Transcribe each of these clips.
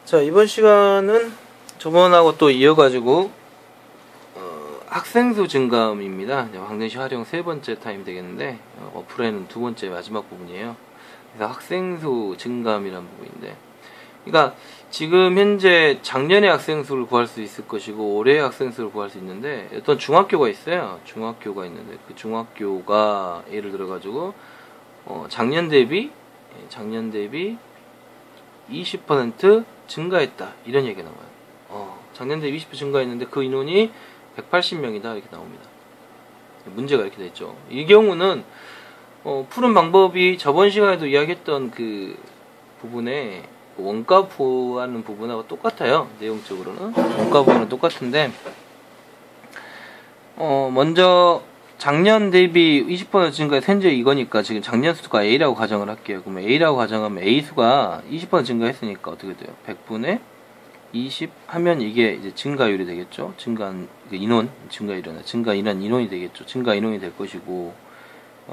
자, 이번 시간은 저번하고 또 이어가지고 학생 수 증감입니다. 광전시 활용 세 번째 타임 되겠는데 어플에는 두 번째 마지막 부분이에요. 그래서 학생 수 증감이라는 부분인데, 그러니까 지금 현재 작년에 학생 수를 구할 수 있을 것이고 올해의 학생 수를 구할 수 있는데, 어떤 중학교가 있어요. 중학교가 있는데 그 중학교가 예를 들어 가지고 작년 대비 20% 증가했다, 이런 얘기가 나와요. 작년 대비 20% 증가했는데 그 인원이 180명이다, 이렇게 나옵니다. 문제가 이렇게 됐죠. 이 경우는 푸는 방법이 저번 시간에도 이야기했던 그 부분에 원가 부호하는 부분하고 똑같아요. 내용적으로는 원가 부호는 똑같은데, 먼저 작년 대비 20% 증가해서 현재 이거니까 지금 작년 수가 A라고 가정을 할게요. 그러면 A라고 가정하면 A수가 20% 증가했으니까 어떻게 돼요? 100분의 20 하면 이게 이제 증가율이 되겠죠. 증가 인원이 되겠죠. 증가 인원이 될 것이고,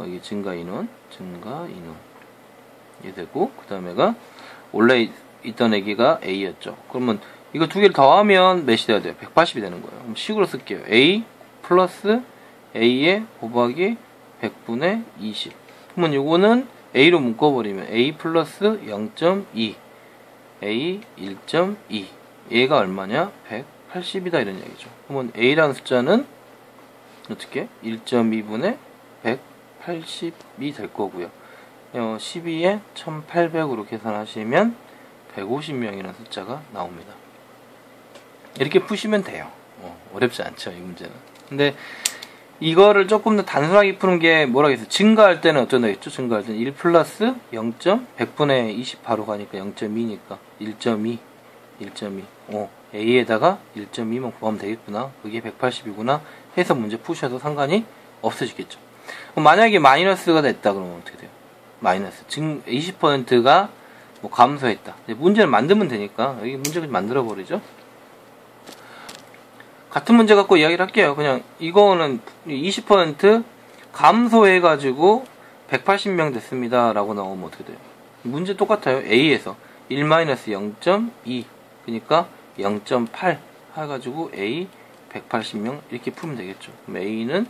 이게 증가 인원이 되고, 그 다음에가 원래 있던 애기가 A였죠. 그러면 이거 두 개를 더하면 몇이 돼야 돼요? 180이 되는 거예요. 그럼 식으로 쓸게요. A 플러스 A에 곱하기 100분의 20. 그러면 요거는 A로 묶어버리면 A 플러스 0.2, A 1.2. 얘가 얼마냐? 180이다, 이런 얘기죠. 그러면 A라는 숫자는 어떻게? 1.2분의 180이 될 거고요. 12에 1800으로 계산하시면 150명이라는 숫자가 나옵니다. 이렇게 푸시면 돼요. 어렵지 않죠, 이 문제는. 근데 이거를 조금 더 단순하게 푸는 게 뭐라겠어요? 증가할 때는 어쩐다겠죠? 증가할 때는 1 플러스 0. 100분의 20 바로 가니까 0.2니까 1.2. A에다가 1.2만 곱하면 되겠구나. 그게 180이구나 해서 문제 푸셔도 상관이 없으시겠죠. 그럼 만약에 마이너스가 됐다 그러면 어떻게 돼요? 마이너스. 지금 20%가 뭐 감소했다. 문제를 만들면 되니까 여기 문제를 만들어 버리죠. 같은 문제 갖고 이야기를 할게요. 그냥 이거는 20% 감소해가지고 180명 됐습니다 라고 나오면 어떻게 돼요? 문제 똑같아요. A에서 1-0.2 그러니까 0.8 해가지고 A 180명 이렇게 풀면 되겠죠. 그럼 A는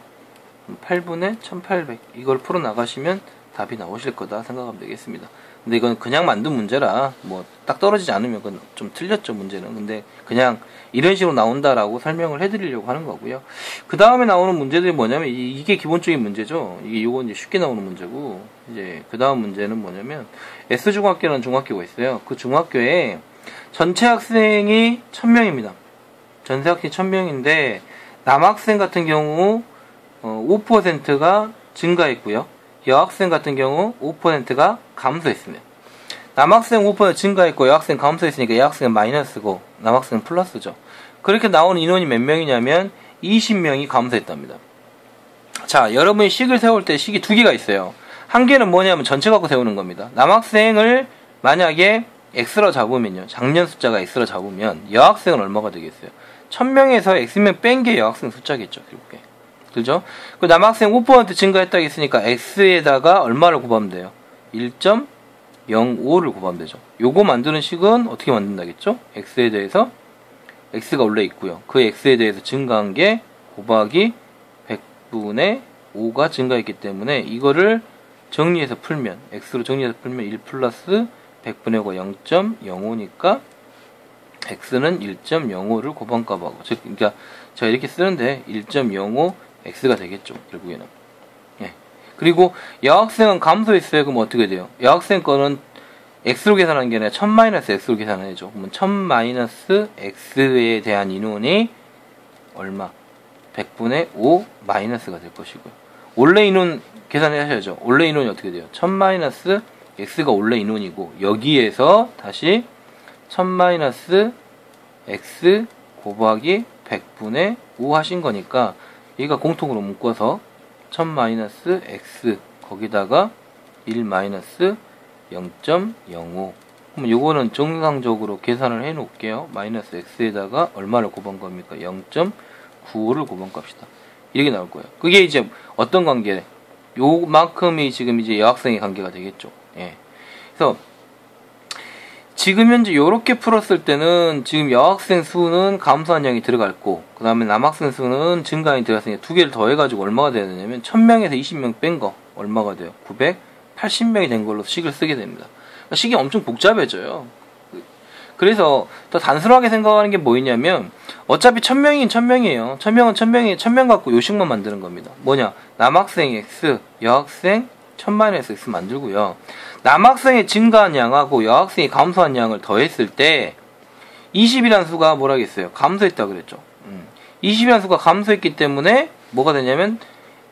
8분의 1800 이걸 풀어나가시면 답이 나오실 거다 생각하면 되겠습니다. 근데 이건 그냥 만든 문제라 뭐 딱 떨어지지 않으면 그건 좀 틀렸죠, 문제는. 근데 그냥 이런 식으로 나온다라고 설명을 해드리려고 하는 거고요. 그 다음에 나오는 문제들이 뭐냐면 이게 기본적인 문제죠. 이거 이제 쉽게 나오는 문제고, 이제 그 다음 문제는 뭐냐면 S중학교라는 중학교가 있어요. 그 중학교에 전체 학생이 1000명입니다. 전체 학생이 1000명인데 남학생 같은 경우 5%가 증가했고요. 여학생 같은 경우 5%가 감소했습니다. 남학생 5% 증가했고 여학생 감소했으니까 여학생은 마이너스고 남학생은 플러스죠. 그렇게 나오는 인원이 몇 명이냐면 20명이 감소했답니다. 자, 여러분이 식을 세울 때 식이 두 개가 있어요. 한 개는 뭐냐면 전체 갖고 세우는 겁니다. 남학생을 만약에 X로 잡으면요, 작년 숫자가 X로 잡으면 여학생은 얼마가 되겠어요? 1000명에서 X명 뺀 게 여학생 숫자겠죠, 결국에. 그죠? 그 남학생 5% 증가했다고 했으니까 X에다가 얼마를 곱하면 돼요? 1.05를 곱하면 되죠. 요거 만드는 식은 어떻게 만든다겠죠? X에 대해서, X가 원래 있고요. 그 X에 대해서 증가한 게 곱하기 100분의 5가 증가했기 때문에 이거를 정리해서 풀면, X로 정리해서 풀면 1 플러스 100분의 5가 0.05니까 X는 1.05를 곱한값하고, 즉, 그러니까 제가 이렇게 쓰는데 1.05 X가 되겠죠, 결국에는. 예. 그리고 여학생은 감소했어요. 그럼 어떻게 돼요? 여학생 거는 X로 계산하는 게 아니라 1000-X로 계산해야죠. 그러면 1000-X에 대한 인원이 얼마? 100분의 5 마이너스가 될 것이고요. 원래 인원 계산하셔야죠. 원래 인원이 어떻게 돼요? 1000-X가 원래 인원이고, 여기에서 다시 1000-X 곱하기 100분의 5 하신 거니까 얘가 공통으로 묶어서 1000-X 거기다가 1-0.05. 그럼 요거는 정상적으로 계산을 해 놓을게요. 마이너스 X에다가 얼마를 곱한 겁니까? 0.95를 곱한 값이다. 이렇게 나올 거예요. 그게 이제 어떤 관계? 요만큼이 지금 이제 여학생의 관계가 되겠죠. 예. 그래서 지금 현재 요렇게 풀었을 때는 지금 여학생 수는 감소한 양이 들어갔고 그 다음에 남학생 수는 증가한이 들어갔으니까 두 개를 더해가지고 얼마가 돼야 되냐면 1000명에서 20명 뺀 거 얼마가 돼요? 980명이 된 걸로 식을 쓰게 됩니다. 그러니까 식이 엄청 복잡해져요. 그래서 더 단순하게 생각하는 게 뭐였냐면 어차피 1000명이긴 1000명이에요. 1000명은 1000명 갖고 요식만 만드는 겁니다. 뭐냐? 남학생 X, 여학생 1000-X 만들고요. 남학생의 증가한 양하고 여학생이 감소한 양을 더했을 때 20이라는 수가 뭐라겠어요? 감소했다 그랬죠. 20이라는 수가 감소했기 때문에 뭐가 되냐면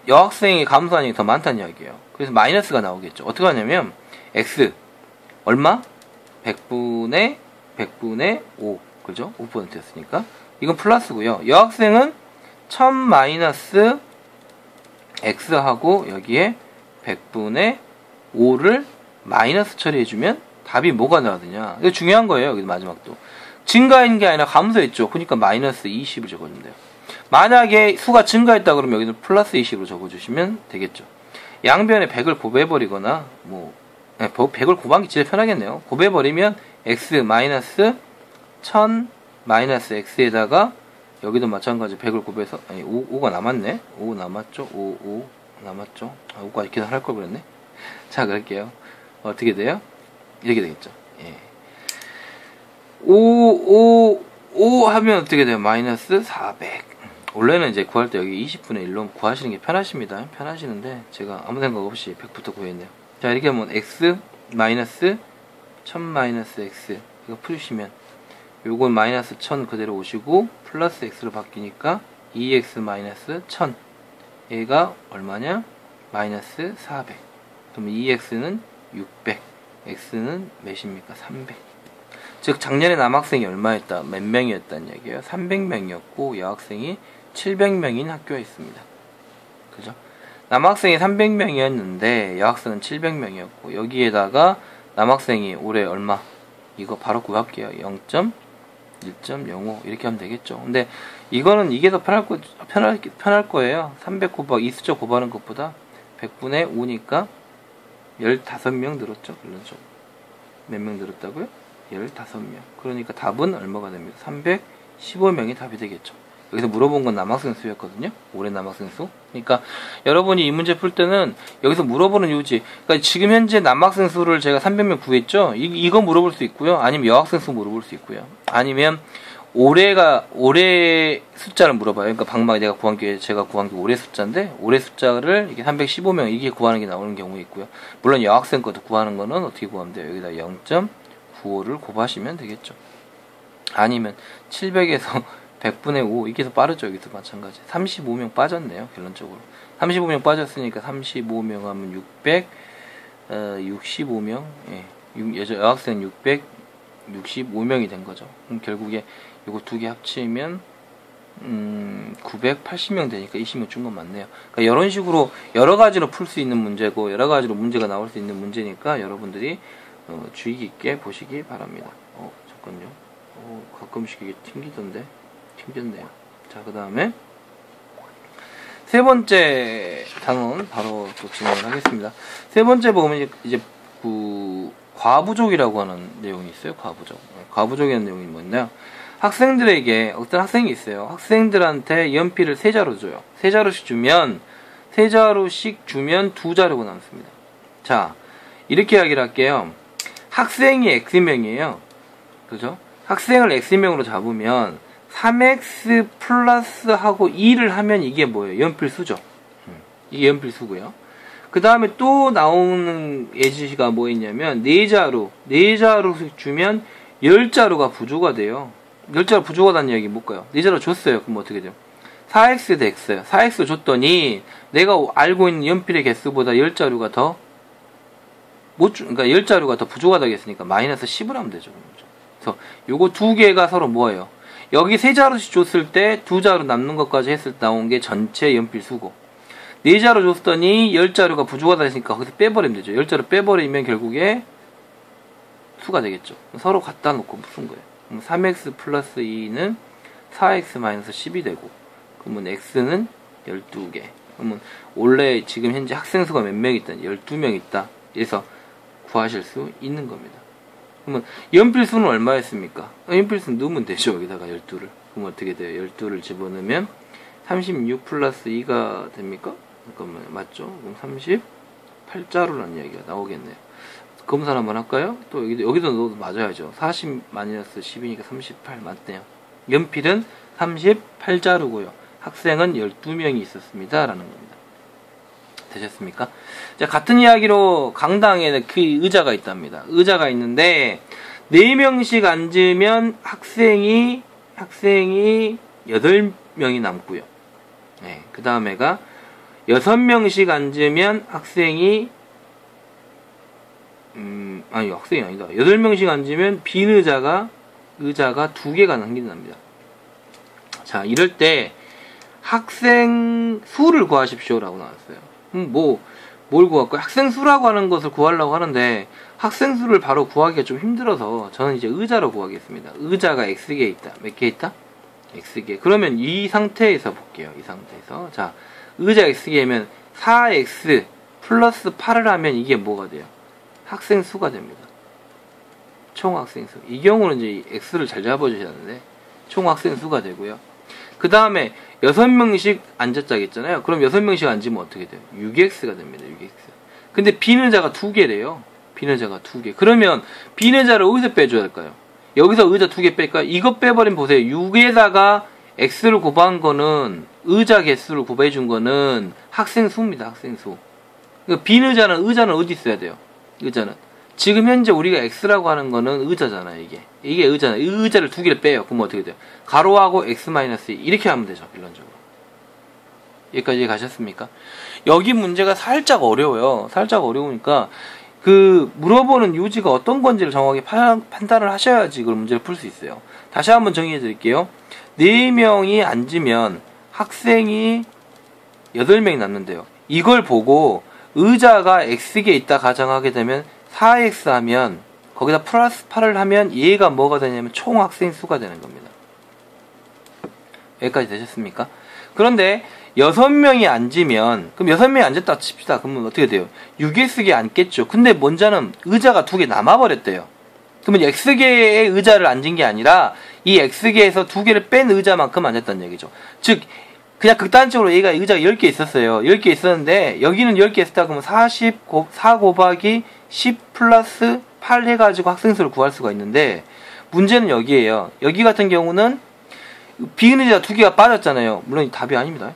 여학생이 감소한 양이 더 많다는 이야기예요. 그래서 마이너스가 나오겠죠. 어떻게 하냐면 X 얼마? 100분의 5 그죠? 5%였으니까 이건 플러스고요. 여학생은 1000 X하고 여기에 100분의 5를 마이너스 처리해주면 답이 뭐가 나오느냐. 이거 중요한 거예요. 여기 마지막도. 증가한 게 아니라 감소했죠. 그러니까 마이너스 20을 적어주면 돼요. 만약에 수가 증가했다 그러면 여기는 플러스 20으로 적어주시면 되겠죠. 양변에 100을 곱해버리거나 100을 곱한 게 진짜 편하겠네요. 곱해버리면 x 마이너스 1000 마이너스 x에다가 여기도 마찬가지 100을 곱해서 5가 남았네. 5 남았죠. 5 남았죠. 5까지 계산할 걸 그랬네. 자, 그럴게요. 어떻게 돼요? 이렇게 되겠죠. 예. 5 하면 어떻게 돼요? 마이너스 400. 원래는 이제 구할 때 여기 20분의 1로 구하시는 게 편하십니다. 편하시는데 제가 아무 생각 없이 100부터 구했네요. 자, 이렇게 하면 x 마이너스 1000 마이너스 x 이거 풀으시면 요건 마이너스 1000 그대로 오시고 플러스 x로 바뀌니까 2x 마이너스 1000 얘가 얼마냐? 마이너스 400. 그럼 2x는 600 x는 몇입니까? 300. 즉 작년에 남학생이 얼마였다? 몇 명이었다는 얘기예요? 300명이었고 여학생이 700명인 학교에 있습니다. 그죠? 남학생이 300명이었는데 여학생은 700명이었고 여기에다가 남학생이 올해 얼마? 이거 바로 구할게요. 0.1.05 이렇게 하면 되겠죠. 근데 이거는 이게 더 편할 거예요. 300 곱하기 이 숫자 곱하는 것보다 100분의 5니까 15명 늘었죠. 그렇죠. 몇 명 늘었다고요? 15명. 그러니까 답은 얼마가 됩니다. 315명이 답이 되겠죠. 여기서 물어본 건 남학생 수였거든요. 올해 남학생 수. 그러니까 여러분이 이 문제 풀 때는 여기서 물어보는 이유지. 그러니까 지금 현재 남학생 수를 제가 300명 구했죠. 이거 물어볼 수 있고요. 아니면 여학생 수 물어볼 수 있고요. 아니면 올해 숫자를 물어봐요. 그러니까 방망이 제가 구한 게 올해 숫자인데 올해 숫자를 이게 315명 이게 구하는 게 나오는 경우가 있고요. 물론 여학생 것도 구하는 거는 어떻게 구하면 돼요? 여기다 0.95를 곱하시면 되겠죠. 아니면 700에서 100분의 5 이게 더 빠르죠. 여기서 마찬가지 35명 빠졌네요. 결론적으로 35명 빠졌으니까 35명 하면 665명 예. 여학생 665명이 된 거죠. 그럼 결국에 이거 두 개 합치면 980명 되니까 20명 준 건 맞네요. 그러니까 이런 식으로 여러 가지로 풀 수 있는 문제고 여러 가지로 문제가 나올 수 있는 문제니까 여러분들이 주의 깊게 보시기 바랍니다. 잠깐요. 가끔씩 이게 튕기던데. 튕겼네요. 자, 그 다음에 세 번째 단원 바로 또 진행을 하겠습니다. 세 번째 보면 이제 과부족이라고 하는 내용이 있어요. 과부족이라는 내용이 뭐냐면 학생들에게 어떤 학생이 있어요. 학생들한테 연필을 세 자루 줘요. 세 자루씩 주면 두 자루가 남습니다. 자, 이렇게 이야기를 할게요. 학생이 X명이에요. 그죠? 학생을 X명으로 잡으면 3x 플러스 하고 2를 하면 이게 뭐예요? 연필수죠. 이게 연필수고요. 그 다음에 또 나오는 예시가 뭐 있냐면 4자루씩 주면 10자루가 부조가 돼요. 10자루 부조가 된다는 이야기 뭘까요? 4자루 줬어요. 그럼 어떻게 돼요? 4x 대 x요. 4x 줬더니 내가 알고 있는 연필의 개수보다 10자루가 더 그러니까 10자루가 더 부조가 되겠으니까 마이너스 10을 하면 되죠. 그래서 요거 두 개가 서로 뭐예요? 여기 세 자루씩 줬을 때 두 자루 남는 것까지 했을 때 나온 게 전체 연필 수고. 네 자루 줬더니 10자루가 부족하다 했으니까 거기서 빼버리면 되죠. 10자루 빼버리면 결국에 수가 되겠죠. 서로 갖다 놓고 푼 거예요. 그럼 3x 플러스 2는 4x 마이너스 10이 되고, 그러면 x는 12개. 그러면 원래 지금 현재 학생 수가 몇 명 있다? 12명 있다. 그래서 구하실 수 있는 겁니다. 그러면 연필 수는 얼마였습니까? 연필 수 넣으면 되죠. 여기다가 12를. 그럼 어떻게 돼요? 12를 집어넣으면 36 플러스 2가 됩니까? 잠깐만요. 맞죠? 그럼 38자루라는 이야기가 나오겠네요. 검사 한번 할까요? 또 여기도 넣어도 맞아야죠. 40 마이너스 10이니까 38 맞네요. 연필은 38자루고요. 학생은 12명이 있었습니다. 라는 겁니다. 되셨습니까? 자, 같은 이야기로 강당에 그 의자가 있답니다. 의자가 있는데 4명씩 앉으면 학생이 8명이 남고요. 네, 그 다음에가 6명씩 앉으면 학생이 학생이 아니다. 8명씩 앉으면 빈 의자가 2개가 남긴답니다. 자, 이럴 때 학생 수를 구하십시오 라고 나왔어요. 뭘 구할까요? 학생 수라고 하는 것을 구하려고 하는데 학생 수를 바로 구하기가 좀 힘들어서 저는 이제 의자로 구하겠습니다. 의자가 X개 있다. 몇 개 있다? X개. 그러면 이 상태에서 볼게요. 이 상태에서. 자, 의자 X개면 4X 플러스 8을 하면 이게 뭐가 돼요? 학생 수가 됩니다. 총 학생 수. 이 경우는 이제 X를 잘 잡아주셨는데 총 학생 수가 되고요. 그 다음에 6명씩 앉았자겠잖아요. 그럼 6명씩 앉으면 어떻게 돼요? 6X가 됩니다. 6X. 근데 빈 의자가 2개래요. 빈 의자가 2개. 그러면 빈 의자를 어디서 빼줘야 할까요? 여기서 의자 2개 뺄까요? 이거 빼버리면 보세요. 6에다가 X를 곱한 거는 의자 개수를 곱해준 거는 학생 수입니다. 학생 수. 그러니까 빈 의자는 어디 있어야 돼요? 의자는 지금 현재 우리가 X라고 하는 거는 의자잖아요. 이게 의자는 이 의자를 2개를 빼요. 그럼 어떻게 돼요? 가로하고 X-2 이렇게 하면 되죠. 필론적으로. 여기까지 가셨습니까? 여기 문제가 살짝 어려워요. 살짝 어려우니까 그 물어보는 요지가 어떤 건지를 정확히 판단을 하셔야지 그 문제를 풀 수 있어요. 다시 한번 정리해 드릴게요. 4명이 앉으면 학생이 8명이 남는데요. 이걸 보고 의자가 X개 있다 가정하게 되면 4X 하면 거기다 플러스 8을 하면 얘가 뭐가 되냐면 총 학생 수가 되는 겁니다. 여기까지 되셨습니까? 그런데 6명이 앉으면 그럼 6명이 앉았다 칩시다. 그러면 어떻게 돼요? 6X개 앉겠죠. 근데 먼저는 의자가 2개 남아버렸대요. 그러면 X개의 의자를 앉은 게 아니라 이 X개에서 2개를 뺀 의자만큼 앉았다는 얘기죠. 즉 그냥 극단적으로 얘가 의자가 10개 있었어요. 10개 있었는데 여기는 10개 있었다 그러면 4 곱하기 10 플러스 8 해가지고 학생수를 구할 수가 있는데 문제는 여기에요. 여기 같은 경우는 빈 의자 2개가 빠졌잖아요. 물론 답이 아닙니다.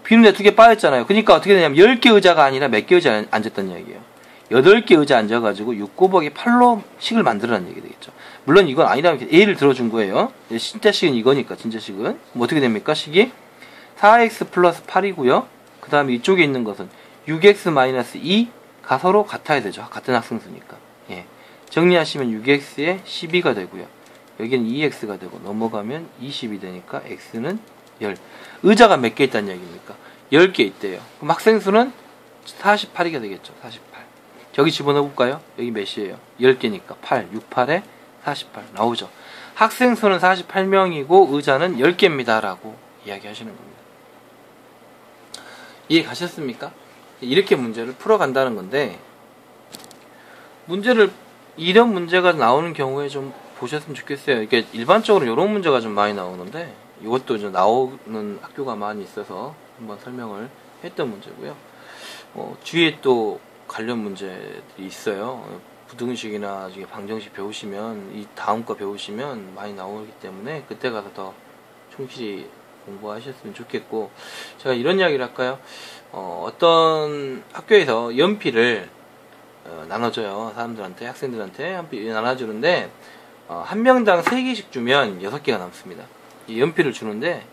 빈 의자 2개 빠졌잖아요. 그러니까 어떻게 되냐면 10개 의자가 아니라 몇 개 의자 앉았다는 얘기예요. 8개 의자 앉아가지고 6 곱하기 8로 식을 만들어라는 얘기 되겠죠. 물론 이건 아니라면 예를 들어준 거예요. 진짜 식은 이거니까 진짜 식은 뭐 어떻게 됩니까? 식이 4x 플러스 8이고요. 그 다음에 이쪽에 있는 것은 6x 마이너스 2가 서로 같아야 되죠. 같은 학생수니까. 예. 정리하시면 6x에 12가 되고요. 여기는 2x가 되고 넘어가면 20이 되니까 x는 10. 의자가 몇 개 있다는 얘기입니까? 10개 있대요. 그럼 학생수는 48이가 되겠죠. 48. 저기 집어넣어볼까요? 여기 몇이에요? 10개니까 8. 6, 8에 48 나오죠. 학생수는 48명이고 의자는 10개입니다. 라고 이야기하시는 겁니다. 이해 가셨습니까? 이렇게 문제를 풀어간다는 건데 이런 문제가 나오는 경우에 좀 보셨으면 좋겠어요. 이게 일반적으로 이런 문제가 좀 많이 나오는데 이것도 이제 나오는 학교가 많이 있어서 한번 설명을 했던 문제고요. 뒤에 또 관련 문제들이 있어요. 부등식이나 방정식 배우시면 이 다음 거 배우시면 많이 나오기 때문에 그때 가서 더 충실히 공부하셨으면 좋겠고 제가 이런 이야기를 할까요? 어떤 학교에서 연필을 나눠줘요. 사람들한테 학생들한테 연필 나눠주는데 한 명당 3개씩 주면 6개가 남습니다. 이 연필을 주는데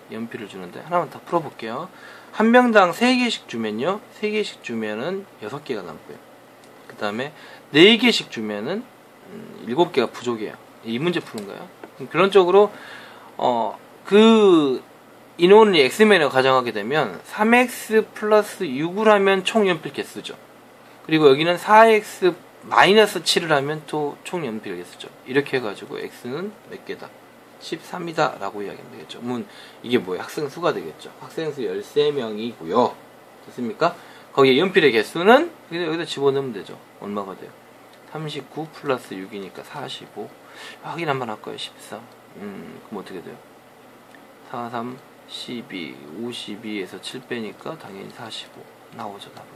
하나만 더 풀어볼게요. 한 명당 3개씩 주면요 3개씩 주면은 6개가 남고요. 그 다음에 4개씩 주면은 7개가 부족해요. 이 문제 푸는 거예요. 그런 쪽으로 그 인원을 X면에 가정하게 되면 3X 플러스 6을 하면 총 연필 개수죠. 그리고 여기는 4X 마이너스 7을 하면 또 총 연필 개수죠. 이렇게 해가지고 X는 몇 개다? 13이다 라고 이야기하면 되겠죠. 이게 뭐예요? 학생 수가 되겠죠. 학생 수 13명이고요. 됐습니까? 거기에 연필의 개수는 여기다 집어넣으면 되죠. 얼마가 돼요? 39 플러스 6이니까 45. 확인 한번 할까요? 14. 그럼 어떻게 돼요? 4, 3, 12, 52에서 7 빼니까 당연히 45 나오죠, 답은.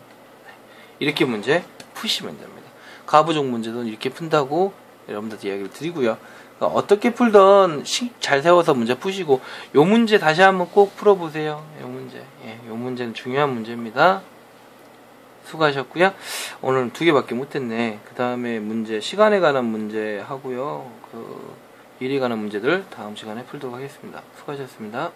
네. 이렇게 문제 푸시면 됩니다. 가부족 문제도 이렇게 푼다고 여러분들한테 이야기를 드리고요. 그러니까 어떻게 풀던 잘 세워서 문제 푸시고, 요 문제 다시 한번 꼭 풀어보세요. 요 문제. 예, 요 문제는 중요한 문제입니다. 수고하셨고요. 오늘 2개밖에 못했네. 그 다음에 문제, 시간에 관한 문제 하고요. 일에 관한 문제들 다음 시간에 풀도록 하겠습니다. 수고하셨습니다.